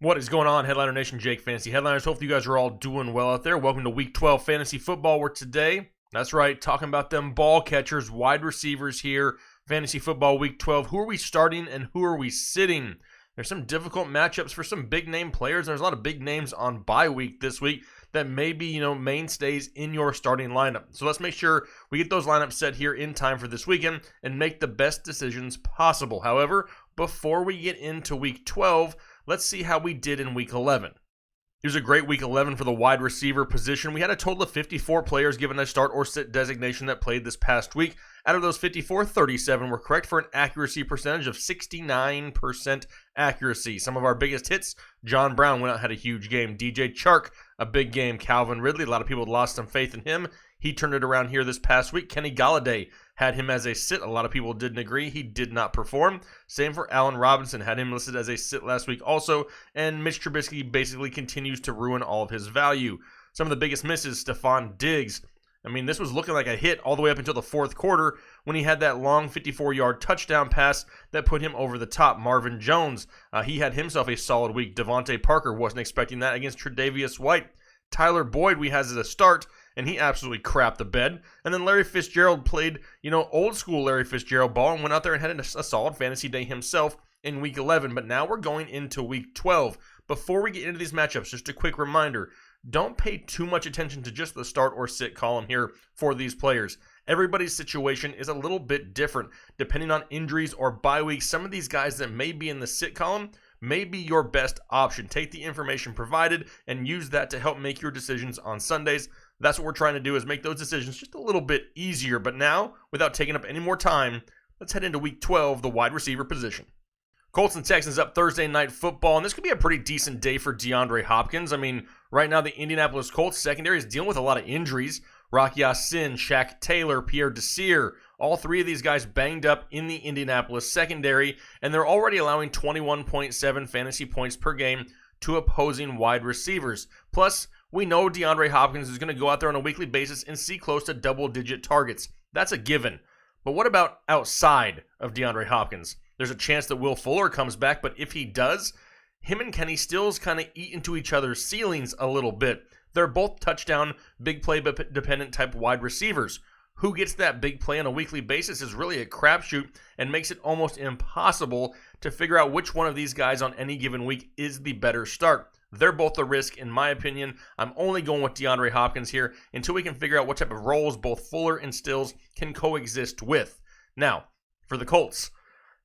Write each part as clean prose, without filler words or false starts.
What is going on, Headliner Nation? Jake Fantasy Headliners. Hope you guys are all doing well out there. Welcome to Week 12 Fantasy Football, where today, that's right, talking about them ball catchers, wide receivers here. Fantasy Football Week 12. Who are we starting and who are we sitting? There's some difficult matchups for some big-name players. There's a lot of big names on bye week this week that may be, mainstays in your starting lineup. So let's make sure we get those lineups set here in time for this weekend and make the best decisions possible. However, before we get into Week 12, let's see how we did in Week 11. It was a great Week 11 for the wide receiver position. We had a total of 54 players given a start or sit designation that played this past week. Out of those 54, 37 were correct for an accuracy percentage of 69% accuracy. Some of our biggest hits, John Brown went out and had a huge game. DJ Chark, a big game. Calvin Ridley, a lot of people had lost some faith in him. He turned it around here this past week. Kenny Golladay had him as a sit. A lot of people didn't agree. He did not perform. Same for Allen Robinson. Had him listed as a sit last week also. And Mitch Trubisky basically continues to ruin all of his value. Some of the biggest misses, Stephon Diggs. This was looking like a hit all the way up until the fourth quarter when he had that long 54-yard touchdown pass that put him over the top. Marvin Jones, he had himself a solid week. Devontae Parker wasn't expecting that against Tre'Davious White. Tyler Boyd we has as a start, and he absolutely crapped the bed. And then Larry Fitzgerald played, old school Larry Fitzgerald ball and went out there and had a solid fantasy day himself in Week 11. But now we're going into Week 12. Before we get into these matchups, just a quick reminder, don't pay too much attention to just the start or sit column here for these players. Everybody's situation is a little bit different depending on injuries or bye weeks. Some of these guys that may be in the sit column may be your best option. Take the information provided and use that to help make your decisions on Sundays. That's what we're trying to do, is make those decisions just a little bit easier. But now, without taking up any more time, let's head into Week 12, the wide receiver position. Colts and Texans up Thursday Night Football, and this could be a pretty decent day for DeAndre Hopkins. Right now the Indianapolis Colts secondary is dealing with a lot of injuries. Rock Ya-Sin, Shaq Taylor, Pierre Desir, all three of these guys banged up in the Indianapolis secondary, and they're already allowing 21.7 fantasy points per game to opposing wide receivers. Plus, we know DeAndre Hopkins is going to go out there on a weekly basis and see close to double-digit targets. That's a given. But what about outside of DeAndre Hopkins? There's a chance that Will Fuller comes back, but if he does, him and Kenny Stills kind of eat into each other's ceilings a little bit. They're both touchdown, big play dependent type wide receivers. Who gets that big play on a weekly basis is really a crapshoot and makes it almost impossible to figure out which one of these guys on any given week is the better start. They're both a risk, in my opinion. I'm only going with DeAndre Hopkins here until we can figure out what type of roles both Fuller and Stills can coexist with. Now, for the Colts,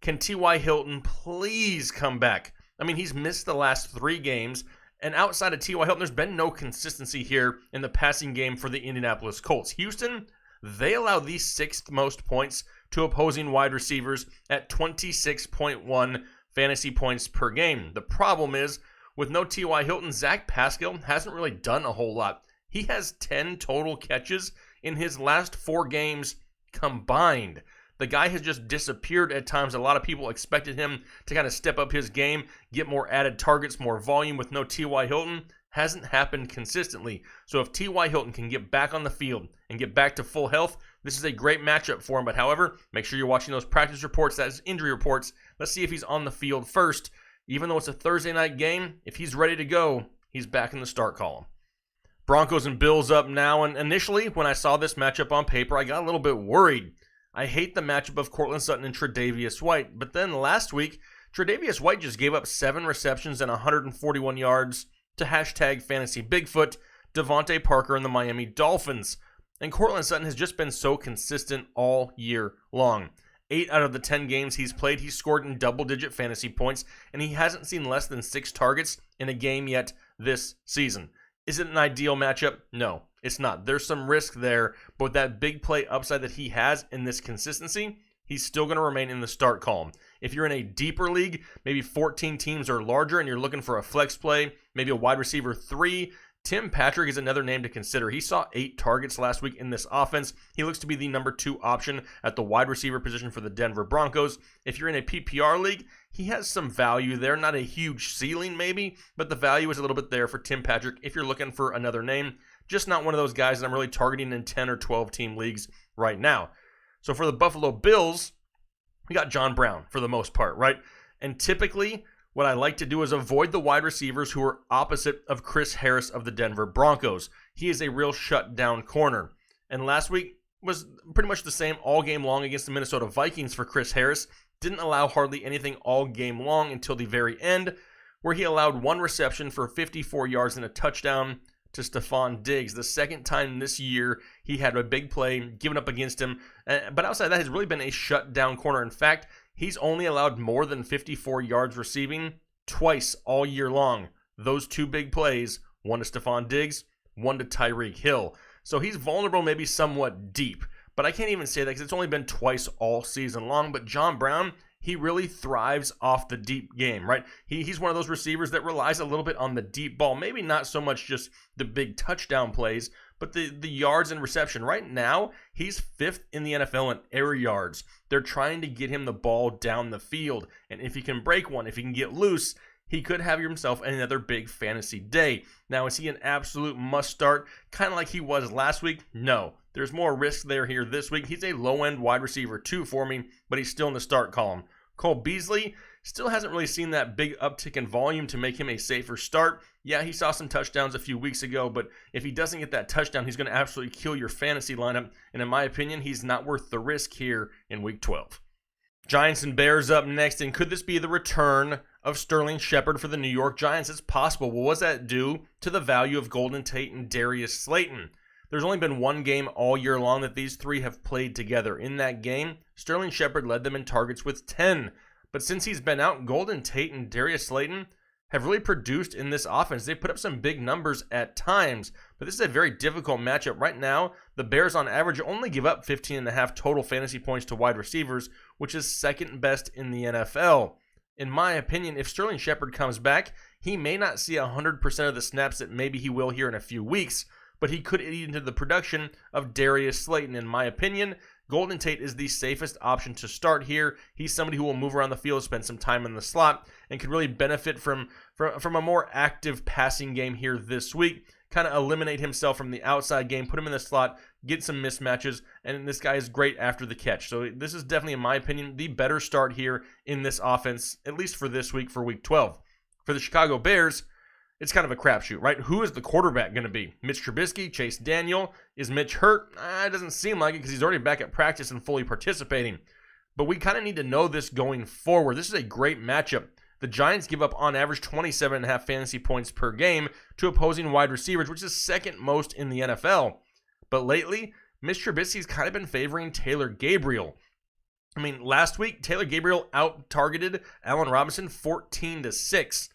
can T.Y. Hilton please come back? He's missed the last 3 games, and outside of T.Y. Hilton, there's been no consistency here in the passing game for the Indianapolis Colts. Houston, they allow the 6th most points to opposing wide receivers at 26.1 fantasy points per game. The problem is, with no T.Y. Hilton, Zach Pascal hasn't really done a whole lot. He has 10 total catches in his last 4 games combined. The guy has just disappeared at times. A lot of people expected him to kind of step up his game, get more added targets, more volume. With no T.Y. Hilton, hasn't happened consistently. So if T.Y. Hilton can get back on the field and get back to full health, this is a great matchup for him. But however, make sure you're watching those practice reports, that is injury reports. Let's see if he's on the field first. Even though it's a Thursday night game, if he's ready to go, he's back in the start column. Broncos and Bills up now, and initially when I saw this matchup on paper, I got a little bit worried. I hate the matchup of Courtland Sutton and Tre'Davious White, but then last week, Tre'Davious White just gave up 7 receptions and 141 yards to #FantasyBigfoot, Devontae Parker and the Miami Dolphins. And Courtland Sutton has just been so consistent all year long. 8 out of the 10 games he's played, he's scored in double-digit fantasy points, and he hasn't seen less than 6 targets in a game yet this season. Is it an ideal matchup? No, it's not. There's some risk there, but with that big play upside that he has in this consistency, he's still going to remain in the start column. If you're in a deeper league, maybe 14 teams or larger, and you're looking for a flex play, maybe a wide receiver 3, Tim Patrick is another name to consider. He saw 8 targets last week in this offense. He looks to be the number 2 option at the wide receiver position for the Denver Broncos. If you're in a PPR league, he has some value there. Not a huge ceiling maybe, but the value is a little bit there for Tim Patrick if you're looking for another name. Just not one of those guys that I'm really targeting in 10 or 12 team leagues right now. So for the Buffalo Bills, we got John Brown for the most part, right? And typically, what I like to do is avoid the wide receivers who are opposite of Chris Harris of the Denver Broncos. He is a real shutdown corner. And last week was pretty much the same all game long against the Minnesota Vikings for Chris Harris. Didn't allow hardly anything all game long until the very end, where he allowed one reception for 54 yards and a touchdown to Stephon Diggs. The second time this year he had a big play given up against him. But outside of that, he's really been a shutdown corner. In fact, he's only allowed more than 54 yards receiving twice all year long. Those two big plays, one to Stephon Diggs, one to Tyreek Hill. So he's vulnerable, maybe somewhat deep. But I can't even say that because it's only been twice all season long. But John Brown, he really thrives off the deep game, right? He's one of those receivers that relies a little bit on the deep ball. Maybe not so much just the big touchdown plays, but the yards and reception. Right now, he's 5th in the NFL in air yards. They're trying to get him the ball down the field. And if he can break one, if he can get loose, he could have himself another big fantasy day. Now, is he an absolute must start, kind of like he was last week? No. There's more risk there here this week. He's a low-end wide receiver 2 for me, but he's still in the start column. Cole Beasley still hasn't really seen that big uptick in volume to make him a safer start. Yeah, he saw some touchdowns a few weeks ago, but if he doesn't get that touchdown, he's going to absolutely kill your fantasy lineup. And in my opinion, he's not worth the risk here in Week 12. Giants and Bears up next, and could this be the return of Sterling Shepard for the New York Giants? It's possible. Well, what does that do to the value of Golden Tate and Darius Slayton? There's only been one game all year long that these three have played together. In that game, Sterling Shepard led them in targets with 10. But since he's been out, Golden Tate and Darius Slayton have really produced in this offense. They put up some big numbers at times, but this is a very difficult matchup. Right now, the Bears on average only give up 15.5 total fantasy points to wide receivers, which is second best in the NFL. In my opinion, if Sterling Shepard comes back, he may not see 100% of the snaps that maybe he will here in a few weeks, but he could eat into the production of Darius Slayton. In my opinion, Golden Tate is the safest option to start here. He's somebody who will move around the field, spend some time in the slot, and can really benefit from a more active passing game here this week. Kind of eliminate himself from the outside game, put him in the slot, get some mismatches, and this guy is great after the catch. So this is definitely, in my opinion, the better start here in this offense, at least for this week, for Week 12. For the Chicago Bears, it's kind of a crapshoot, right? Who is the quarterback going to be? Mitch Trubisky, Chase Daniel? Is Mitch hurt? It doesn't seem like it because he's already back at practice and fully participating. But we kind of need to know this going forward. This is a great matchup. The Giants give up on average 27.5 fantasy points per game to opposing wide receivers, which is second most in the NFL. But lately, Mitch Trubisky's kind of been favoring Taylor Gabriel. I mean, last week, Taylor Gabriel out-targeted Allen Robinson 14-6.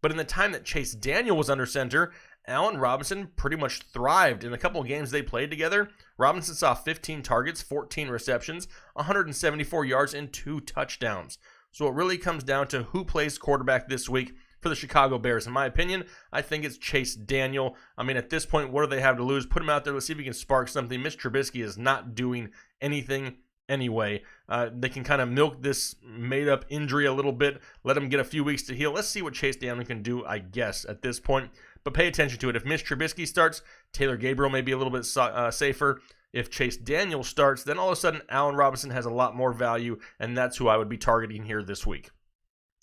But in the time that Chase Daniel was under center, Allen Robinson pretty much thrived. In a couple of games they played together, Robinson saw 15 targets, 14 receptions, 174 yards, and 2 touchdowns. So it really comes down to who plays quarterback this week for the Chicago Bears. In my opinion, I think it's Chase Daniel. I mean, at this point, what do they have to lose? Put him out there. Let's see if he can spark something. Mitch Trubisky is not doing anything anyway. They can kind of milk this made-up injury a little bit, let him get a few weeks to heal. Let's see what Chase Daniel can do, I guess, at this point. But pay attention to it. If Mitch Trubisky starts, Taylor Gabriel may be a little bit safer. If Chase Daniel starts, then all of a sudden Allen Robinson has a lot more value, and that's who I would be targeting here this week.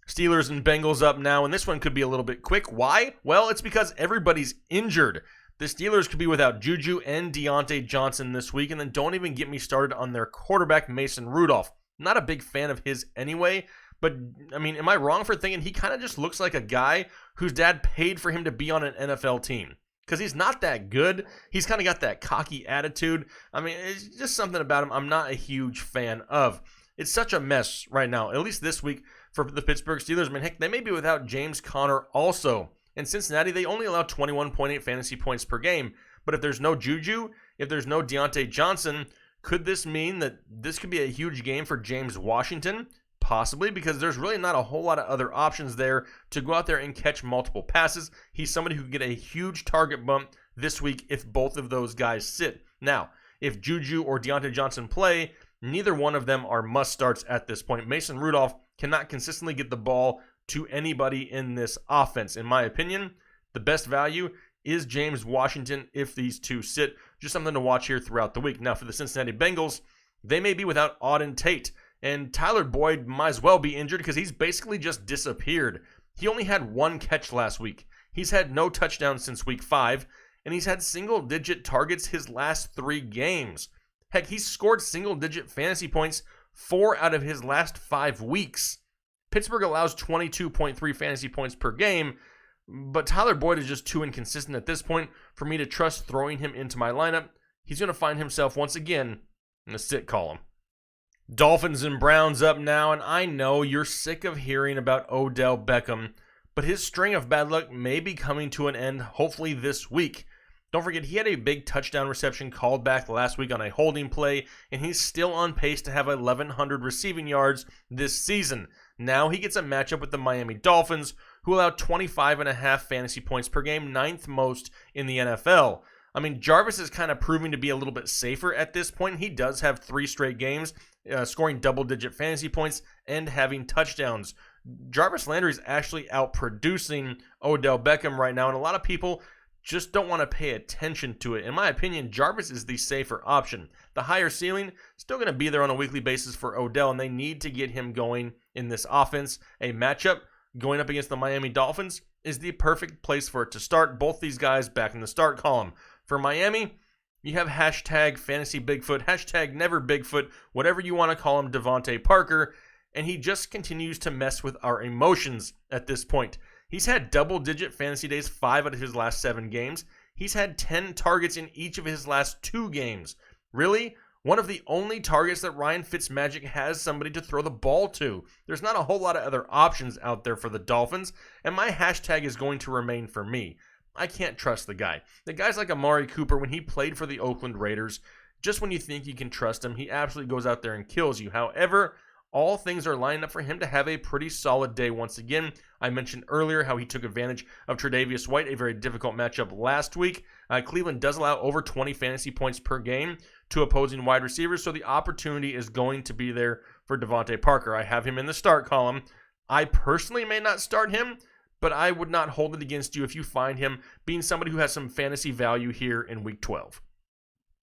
Steelers and Bengals up now, and this one could be a little bit quick. Why? Well, it's because everybody's injured. The Steelers could be without Juju and Deontay Johnson this week, and then don't even get me started on their quarterback, Mason Rudolph. Not a big fan of his anyway, but, I mean, am I wrong for thinking he kind of just looks like a guy whose dad paid for him to be on an NFL team? Because he's not that good. He's kind of got that cocky attitude. I mean, it's just something about him I'm not a huge fan of. It's such a mess right now, at least this week for the Pittsburgh Steelers. I mean, heck, they may be without James Conner also. In Cincinnati, they only allow 21.8 fantasy points per game. But if there's no Juju, if there's no Deontay Johnson, could this mean that this could be a huge game for James Washington? Possibly, because there's really not a whole lot of other options there to go out there and catch multiple passes. He's somebody who could get a huge target bump this week if both of those guys sit. Now, if Juju or Deontay Johnson play, neither one of them are must-starts at this point. Mason Rudolph cannot consistently get the ball to anybody in this offense. In my opinion, the best value is James Washington if these two sit. Just something to watch here throughout the week. Now, for the Cincinnati Bengals, they may be without Auden Tate. And Tyler Boyd might as well be injured because he's basically just disappeared. He only had 1 catch last week. He's had no touchdowns since week 5, and he's had single-digit targets his last 3 games. Heck, he's scored single-digit fantasy points 4 out of his last 5 weeks. Pittsburgh allows 22.3 fantasy points per game, but Tyler Boyd is just too inconsistent at this point for me to trust throwing him into my lineup. He's going to find himself once again in the sit column. Dolphins and Browns up now, and I know you're sick of hearing about Odell Beckham, but his string of bad luck may be coming to an end hopefully this week. Don't forget, he had a big touchdown reception called back last week on a holding play, and he's still on pace to have 1,100 receiving yards this season. Now he gets a matchup with the Miami Dolphins, who allow 25.5 fantasy points per game, 9th most in the NFL. I mean, Jarvis is kind of proving to be a little bit safer at this point. He does have 3 straight games, scoring double-digit fantasy points and having touchdowns. Jarvis Landry is actually outproducing Odell Beckham right now, and a lot of people just don't want to pay attention to it. In my opinion, Jarvis is the safer option. The higher ceiling still going to be there on a weekly basis for Odell, and they need to get him going in this offense. A matchup going up against the Miami Dolphins is the perfect place for it to start. Both these guys back in the start column. For Miami, you have hashtag fantasy Bigfoot, hashtag never Bigfoot, whatever you want to call him, Devontae Parker, and he just continues to mess with our emotions at this point. He's had double-digit fantasy days 5 out of his last 7 games. He's had 10 targets in each of his last 2 games. Really? One of the only targets that Ryan Fitzmagic has somebody to throw the ball to. There's not a whole lot of other options out there for the Dolphins, and my hashtag is going to remain for me. I can't trust the guy. The guy's like Amari Cooper when he played for the Oakland Raiders. Just when you think you can trust him, he absolutely goes out there and kills you. However, all things are lining up for him to have a pretty solid day once again. I mentioned earlier how he took advantage of Tre'Davious White, a very difficult matchup last week. Cleveland does allow over 20 fantasy points per game to opposing wide receivers, so the opportunity is going to be there for Devontae Parker. I have him in the start column. I personally may not start him, but I would not hold it against you if you find him being somebody who has some fantasy value here in Week 12.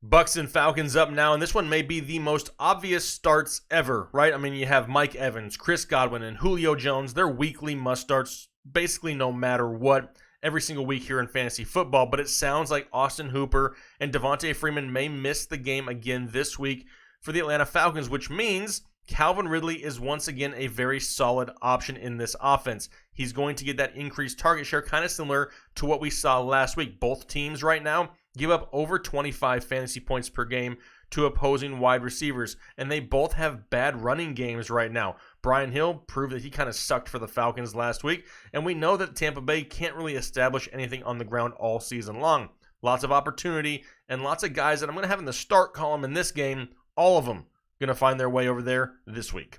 Bucks and Falcons up now, and this one may be the most obvious starts ever, right? I mean, you have Mike Evans, Chris Godwin, and Julio Jones. They're weekly must-starts, basically no matter what, every single week here in fantasy football, but it sounds like Austin Hooper and Devontae Freeman may miss the game again this week for the Atlanta Falcons, which means Calvin Ridley is once again a very solid option in this offense. He's going to get that increased target share, kind of similar to what we saw last week. Both teams right now give up over 25 fantasy points per game to opposing wide receivers, and they both have bad running games right now. Brian Hill proved that he kind of sucked for the Falcons last week, and we know that Tampa Bay can't really establish anything on the ground all season long. Lots of opportunity and lots of guys that I'm going to have in the start column in this game, all of them going to find their way over there this week.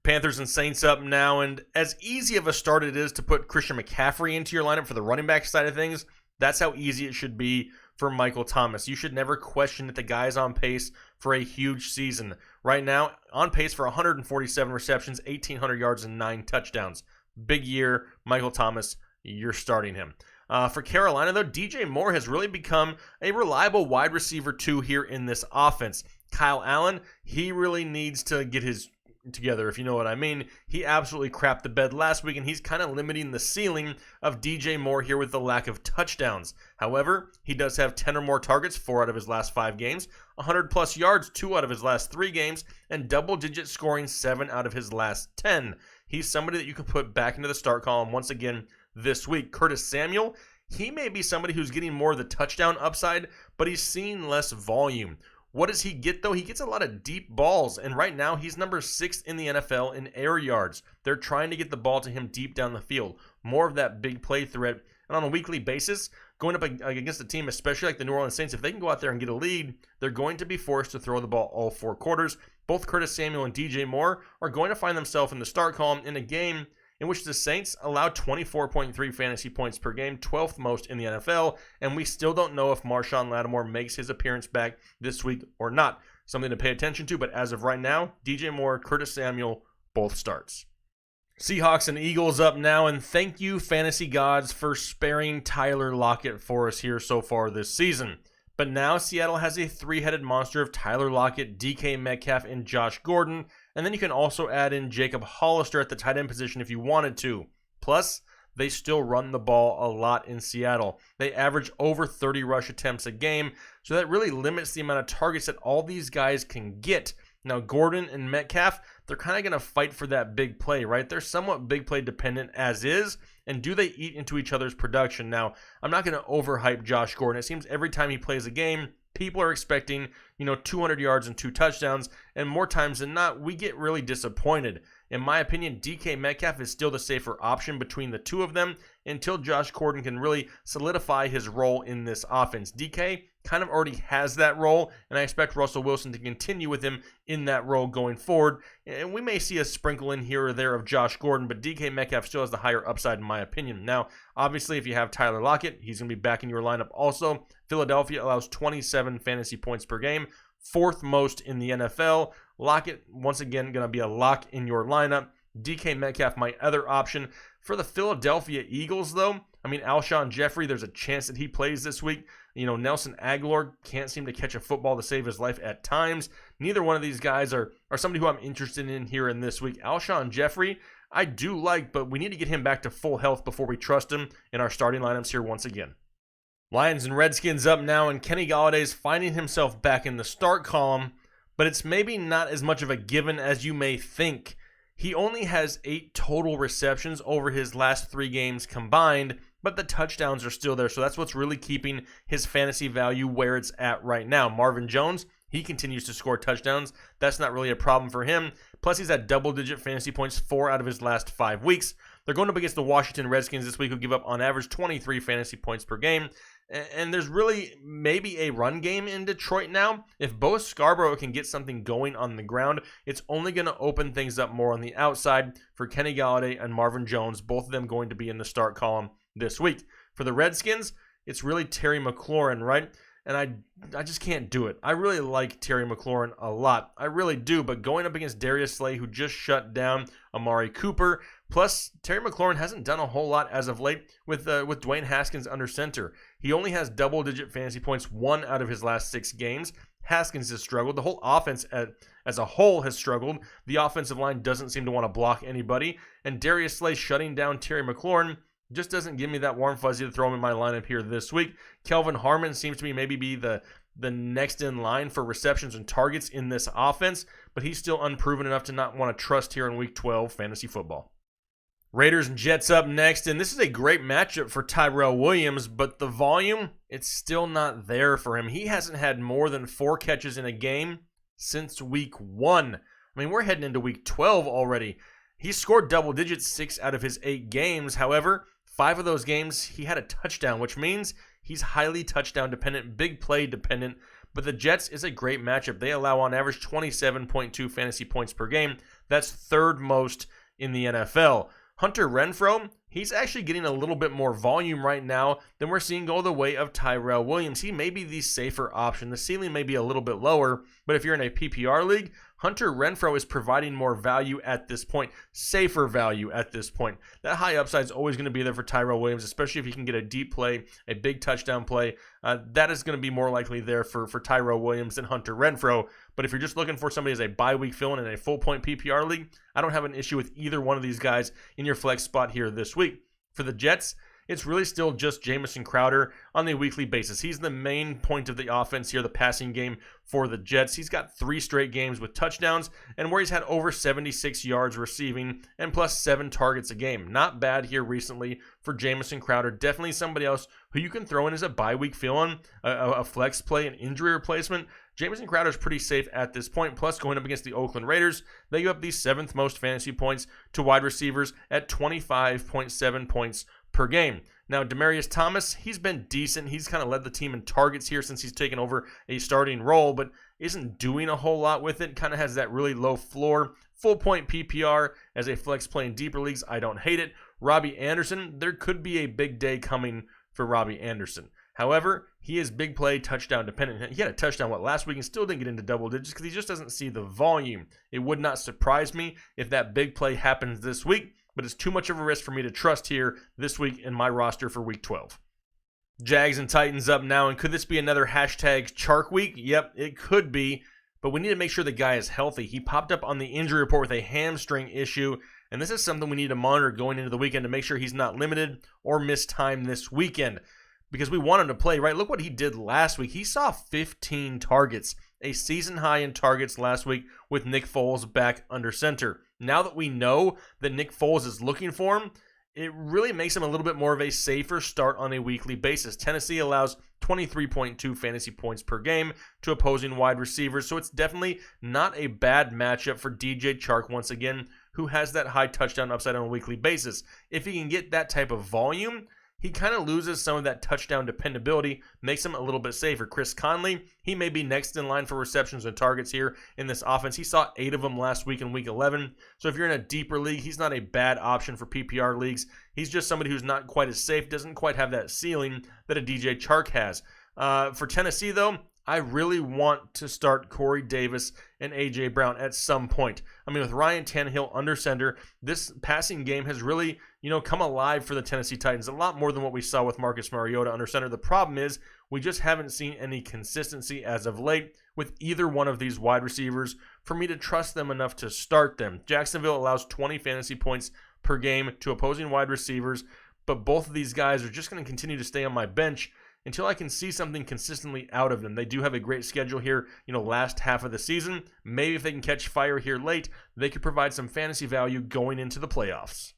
Panthers and Saints up now, and as easy of a start it is to put Christian McCaffrey into your lineup for the running back side of things, that's how easy it should be for Michael Thomas. You should never question that the guy is on pace for a huge season. Right now, on pace for 147 receptions, 1,800 yards, and 9 touchdowns. Big year, Michael Thomas, you're starting him. For Carolina, though, DJ Moore has really become a reliable wide receiver 2 here in this offense. Kyle Allen, he really needs to get his together, if you know what I mean. He absolutely crapped the bed last week, and he's kind of limiting the ceiling of DJ Moore here with the lack of touchdowns. However, he does have 10 or more targets 4 out of his last 5 games, 100-plus yards 2 out of his last 3 games, and double-digit scoring 7 out of his last 10. He's somebody that you can put back into the start column once again this week. Curtis Samuel, he may be somebody who's getting more of the touchdown upside, but he's seeing less volume. What does he get, though? He gets a lot of deep balls, and right now he's number 6 in the NFL in air yards. They're trying to get the ball to him deep down the field. More of that big play threat. And on a weekly basis, going up against a team, especially like the New Orleans Saints, if they can go out there and get a lead, they're going to be forced to throw the ball all 4 quarters. Both Curtis Samuel and DJ Moore are going to find themselves in the start column in a game in which the Saints allowed 24.3 fantasy points per game, 12th most in the NFL, and we still don't know if Marshawn Lattimore makes his appearance back this week or not. Something to pay attention to, but as of right now, DJ Moore, Curtis Samuel, both starts. Seahawks and Eagles up now, and thank you, fantasy gods, for sparing Tyler Lockett for us here so far this season. But now Seattle has a 3-headed monster of Tyler Lockett, DK Metcalf, and Josh Gordon, and then you can also add in Jacob Hollister at the tight end position if you wanted to. Plus, they still run the ball a lot in Seattle. They average over 30 rush attempts a game, so that really limits the amount of targets that all these guys can get. Now, Gordon and Metcalf, they're kind of going to fight for that big play, right? They're somewhat big play dependent as is, and do they eat into each other's production? Now, I'm not going to overhype Josh Gordon. It seems every time he plays a game, people are expecting, 200 yards and 2 touchdowns, and more times than not, we get really disappointed. In my opinion, DK Metcalf is still the safer option between the two of them until Josh Gordon can really solidify his role in this offense. DK kind of already has that role, and I expect Russell Wilson to continue with him in that role going forward. And we may see a sprinkle in here or there of Josh Gordon, but DK Metcalf still has the higher upside in my opinion. Now, obviously, if you have Tyler Lockett, he's going to be back in your lineup also. Philadelphia allows 27 fantasy points per game, 4th most in the NFL. Lockett, once again, going to be a lock in your lineup. DK Metcalf, my other option. For the Philadelphia Eagles, though, Alshon Jeffrey, there's a chance that he plays this week. Nelson Aguilar can't seem to catch a football to save his life at times. Neither one of these guys are somebody who I'm interested in here in this week. Alshon Jeffrey, I do like, but we need to get him back to full health before we trust him in our starting lineups here once again. Lions and Redskins up now, and Kenny Galladay's finding himself back in the start column, but it's maybe not as much of a given as you may think. He only has 8 total receptions over his last 3 games combined, but the touchdowns are still there, so that's what's really keeping his fantasy value where it's at right now. Marvin Jones, he continues to score touchdowns. That's not really a problem for him. Plus, he's at double-digit fantasy points 4 out of his last 5 weeks. They're going up against the Washington Redskins this week, who give up on average 23 fantasy points per game. And there's really maybe a run game in Detroit now. If Bo Scarborough can get something going on the ground, it's only going to open things up more on the outside for Kenny Galladay and Marvin Jones, both of them going to be in the start column this week. For the Redskins, it's really Terry McLaurin, right? And I just can't do it. I really like Terry McLaurin a lot. I really do, but going up against Darius Slay, who just shut down Amari Cooper, plus Terry McLaurin hasn't done a whole lot as of late with Dwayne Haskins under center. He only has double-digit fantasy points 1 out of his last 6 games. Haskins has struggled. The whole offense as a whole has struggled. The offensive line doesn't seem to want to block anybody, and Darius Slay shutting down Terry McLaurin just doesn't give me that warm fuzzy to throw him in my lineup here this week. Kelvin Harmon seems to maybe be the next in line for receptions and targets in this offense, but he's still unproven enough to not want to trust here in Week 12 fantasy football. Raiders and Jets up next, and this is a great matchup for Tyrell Williams, but the volume, it's still not there for him. He hasn't had more than 4 catches in a game since Week 1. We're heading into Week 12 already. He scored double digits 6 out of his 8 games. However, 5 of those games, he had a touchdown, which means he's highly touchdown dependent, big play dependent. But the Jets is a great matchup. They allow on average 27.2 fantasy points per game. That's 3rd most in the NFL. Hunter Renfrow, he's actually getting a little bit more volume right now than we're seeing go the way of Tyrell Williams. He may be the safer option. The ceiling may be a little bit lower, but if you're in a PPR league, Hunter Renfrow is providing more value at this point, safer value at this point. That high upside is always going to be there for Tyrell Williams, especially if he can get a deep play, a big touchdown play. That is going to be more likely there for Tyrell Williams than Hunter Renfrow. But if you're just looking for somebody as a bye-week fill-in in a full-point PPR league, I don't have an issue with either one of these guys in your flex spot here this week. For the Jets, it's really still just Jamison Crowder on a weekly basis. He's the main point of the offense here, the passing game for the Jets. He's got 3 straight games with touchdowns and where he's had over 76 yards receiving and plus 7 targets a game. Not bad here recently for Jamison Crowder. Definitely somebody else who you can throw in as a bye-week fill-in, a flex play, an injury replacement. Jamison Crowder is pretty safe at this point. Plus, going up against the Oakland Raiders, they give up the 7th most fantasy points to wide receivers at 25.7 points per game. Now, Demaryius Thomas, he's been decent. He's kind of led the team in targets here since he's taken over a starting role, but isn't doing a whole lot with it. Kind of has that really low floor. Full point PPR as a flex play in deeper leagues. I don't hate it. Robbie Anderson, there could be a big day coming for Robbie Anderson. However, he is big play, touchdown dependent. He had a touchdown last week and still didn't get into double digits because he just doesn't see the volume. It would not surprise me if that big play happens this week, but it's too much of a risk for me to trust here this week in my roster for Week 12. Jags and Titans up now, and could this be another hashtag Chark week? Yep, it could be. but we need to make sure the guy is healthy. He popped up on the injury report with a hamstring issue, and this is something we need to monitor going into the weekend to make sure he's not limited or missed time this weekend, because we want him to play, right? Look what he did last week. He saw 15 targets, a season high in targets last week with Nick Foles back under center. Now that we know that Nick Foles is looking for him, it really makes him a little bit more of a safer start on a weekly basis. Tennessee allows 23.2 fantasy points per game to opposing wide receivers, so it's definitely not a bad matchup for DJ Chark once again, who has that high touchdown upside on a weekly basis. If he can get that type of volume, he kind of loses some of that touchdown dependability, makes him a little bit safer. Chris Conley, he may be next in line for receptions and targets here in this offense. He saw 8 of them last week in week 11. So if you're in a deeper league, he's not a bad option for PPR leagues. He's just somebody who's not quite as safe, doesn't quite have that ceiling that a DJ Chark has. For Tennessee, though, I really want to start Corey Davis and A.J. Brown at some point. I mean, with Ryan Tannehill under center, this passing game has really, come alive for the Tennessee Titans a lot more than what we saw with Marcus Mariota under center. The problem is we just haven't seen any consistency as of late with either one of these wide receivers for me to trust them enough to start them. Jacksonville allows 20 fantasy points per game to opposing wide receivers, but both of these guys are just going to continue to stay on my bench until I can see something consistently out of them. They do have a great schedule here, last half of the season. Maybe if they can catch fire here late, they could provide some fantasy value going into the playoffs.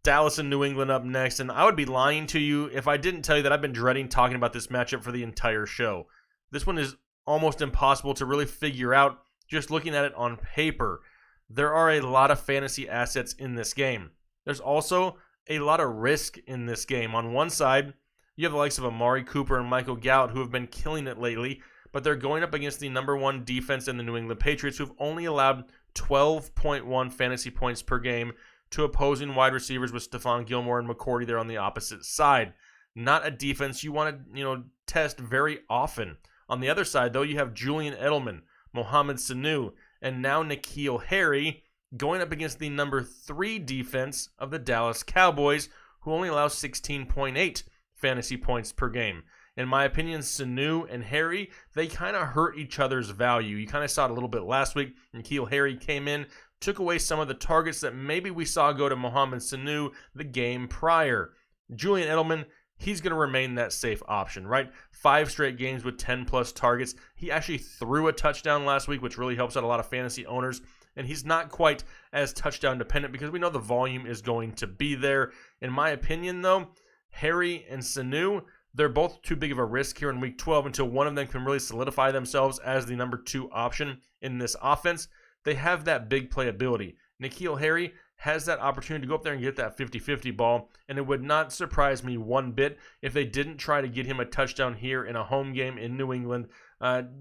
Dallas and New England up next, and I would be lying to you if I didn't tell you that I've been dreading talking about this matchup for the entire show. This one is almost impossible to really figure out just looking at it on paper. There are a lot of fantasy assets in this game. There's also a lot of risk in this game. On one side, you have the likes of Amari Cooper and Michael Gallup who have been killing it lately, but they're going up against the number 1 defense in the New England Patriots, who've only allowed 12.1 fantasy points per game to opposing wide receivers with Stephon Gilmore and McCourty there on the opposite side. Not a defense you want to, test very often. On the other side, though, you have Julian Edelman, Mohamed Sanu, and now N'Keal Harry going up against the number 3 defense of the Dallas Cowboys, who only allows 16.8 fantasy points per game. In my opinion, Sanu and Harry, they kind of hurt each other's value. You kind of saw it a little bit last week. N'Keal Harry came in, took away some of the targets that maybe we saw go to Mohamed Sanu the game prior. Julian Edelman, he's going to remain that safe option, right? 5 straight games with 10-plus targets. He actually threw a touchdown last week, which really helps out a lot of fantasy owners. And he's not quite as touchdown dependent because we know the volume is going to be there. In my opinion, though, Harry and Sanu, they're both too big of a risk here in Week 12 until one of them can really solidify themselves as the number 2 option in this offense. They have that big playability. N'Keal Harry has that opportunity to go up there and get that 50-50 ball, and it would not surprise me one bit if they didn't try to get him a touchdown here in a home game in New England,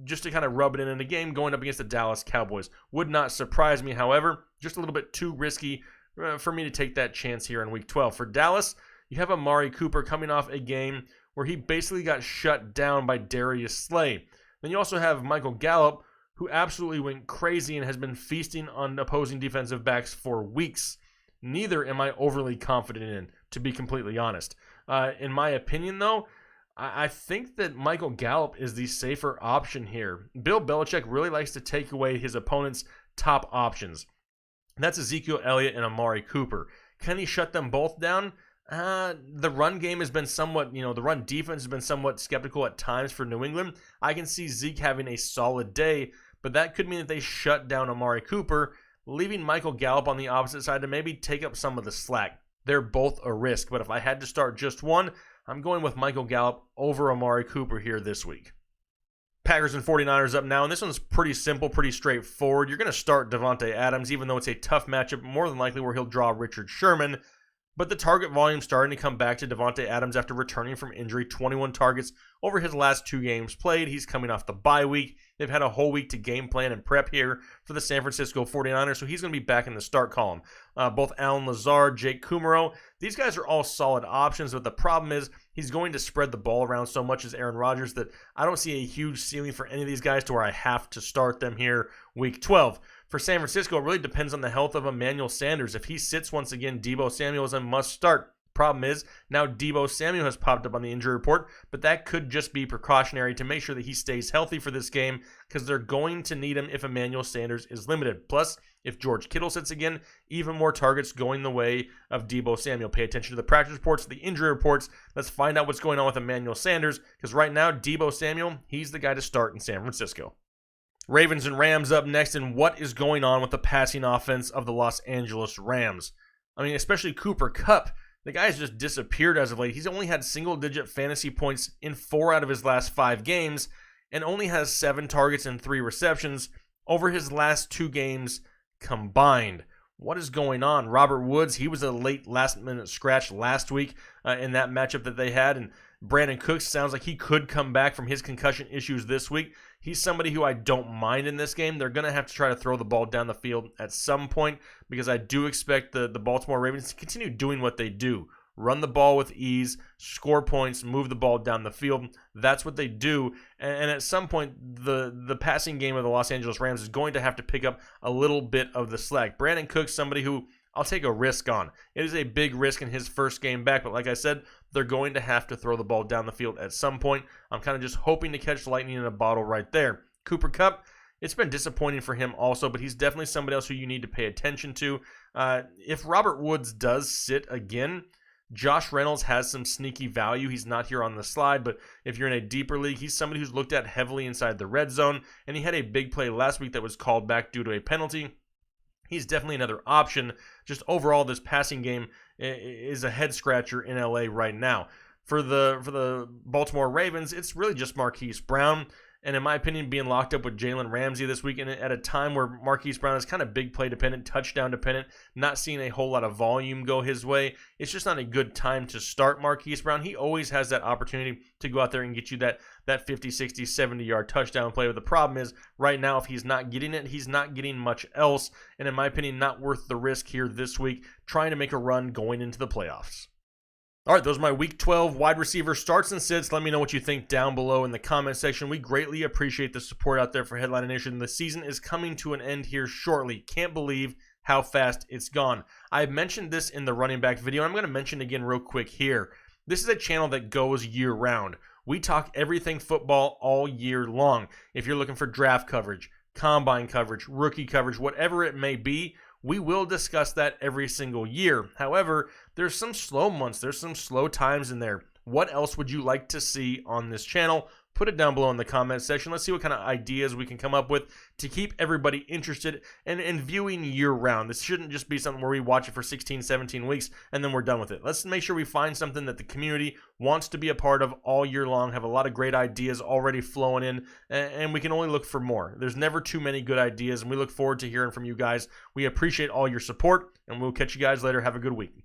just to kind of rub it in a game going up against the Dallas Cowboys. Would not surprise me, however, just a little bit too risky for me to take that chance here in Week 12. For Dallas, you have Amari Cooper coming off a game where he basically got shut down by Darius Slay. Then you also have Michael Gallup, who absolutely went crazy and has been feasting on opposing defensive backs for weeks. Neither am I overly confident in, to be completely honest. In my opinion, though, I think that Michael Gallup is the safer option here. Bill Belichick really likes to take away his opponent's top options. That's Ezekiel Elliott and Amari Cooper. Can he shut them both down? The run game has been somewhat, the run defense has been somewhat skeptical at times for New England. I can see Zeke having a solid day, but that could mean that they shut down Amari Cooper, leaving Michael Gallup on the opposite side to maybe take up some of the slack. They're both a risk, but if I had to start just one, I'm going with Michael Gallup over Amari Cooper here this week. Packers and 49ers up now, and this one's pretty simple, pretty straightforward. You're going to start Davante Adams, even though it's a tough matchup, more than likely where he'll draw Richard Sherman. But the target volume starting to come back to Davante Adams after returning from injury. 21 targets over his last 2 games played. He's coming off the bye week. They've had a whole week to game plan and prep here for the San Francisco 49ers, so he's going to be back in the start column. Both Allen Lazard, Jake Kumaro, these guys are all solid options, but the problem is he's going to spread the ball around so much as Aaron Rodgers that I don't see a huge ceiling for any of these guys to where I have to start them here week 12. For San Francisco, it really depends on the health of Emmanuel Sanders. If he sits once again, Deebo Samuel is a must start. Problem is, now Deebo Samuel has popped up on the injury report, but that could just be precautionary to make sure that he stays healthy for this game because they're going to need him if Emmanuel Sanders is limited. Plus, if George Kittle sits again, even more targets going the way of Deebo Samuel. Pay attention to the practice reports, the injury reports. Let's find out what's going on with Emmanuel Sanders because right now, Deebo Samuel, he's the guy to start in San Francisco. Ravens and Rams up next, and what is going on with the passing offense of the Los Angeles Rams? I mean, especially Cooper Kupp. The guy has just disappeared as of late. He's only had single-digit fantasy points in 4 out of his last 5 games and only has 7 targets and 3 receptions over his last 2 games combined. What is going on? Robert Woods, he was a late last-minute scratch last week in that matchup that they had, and Brandon Cooks sounds like he could come back from his concussion issues this week. He's somebody who I don't mind in this game. They're going to have to try to throw the ball down the field at some point because I do expect the Baltimore Ravens to continue doing what they do. Run the ball with ease, score points, move the ball down the field. That's what they do. And at some point, the passing game of the Los Angeles Rams is going to have to pick up a little bit of the slack. Brandon Cooks, somebody who I'll take a risk on. It is a big risk in his first game back, but like I said, they're going to have to throw the ball down the field at some point. I'm kind of just hoping to catch lightning in a bottle right there. Cooper Kupp, it's been disappointing for him also, but he's definitely somebody else who you need to pay attention to. If Robert Woods does sit again, Josh Reynolds has some sneaky value. He's not here on the slide, but if you're in a deeper league, he's somebody who's looked at heavily inside the red zone, and he had a big play last week that was called back due to a penalty. He's definitely another option. Just overall, this passing game is a head-scratcher in LA right now. For the Baltimore Ravens, it's really just Marquise Brown. And in my opinion, being locked up with Jalen Ramsey this week, and at a time where Marquise Brown is kind of big play dependent, touchdown dependent, not seeing a whole lot of volume go his way, it's just not a good time to start Marquise Brown. He always has that opportunity to go out there and get you that 50, 60, 70-yard touchdown play. But the problem is, right now, if he's not getting it, he's not getting much else. And in my opinion, not worth the risk here this week, trying to make a run going into the playoffs. All right, those are my Week 12 wide receiver starts and sits. Let me know what you think down below in the comment section. We greatly appreciate the support out there for Headline Nation. The season is coming to an end here shortly. Can't believe how fast it's gone. I mentioned this in the running back video. I'm going to mention it again real quick here. This is a channel that goes year-round. We talk everything football all year long. If you're looking for draft coverage, combine coverage, rookie coverage, whatever it may be, we will discuss that every single year. However, there's some slow months. There's some slow times in there. What else would you like to see on this channel? Put it down below in the comment section. Let's see what kind of ideas we can come up with to keep everybody interested and viewing year-round. This shouldn't just be something where we watch it for 16, 17 weeks and then we're done with it. Let's make sure we find something that the community wants to be a part of all year long, have a lot of great ideas already flowing in, and we can only look for more. There's never too many good ideas, and we look forward to hearing from you guys. We appreciate all your support, and we'll catch you guys later. Have a good week.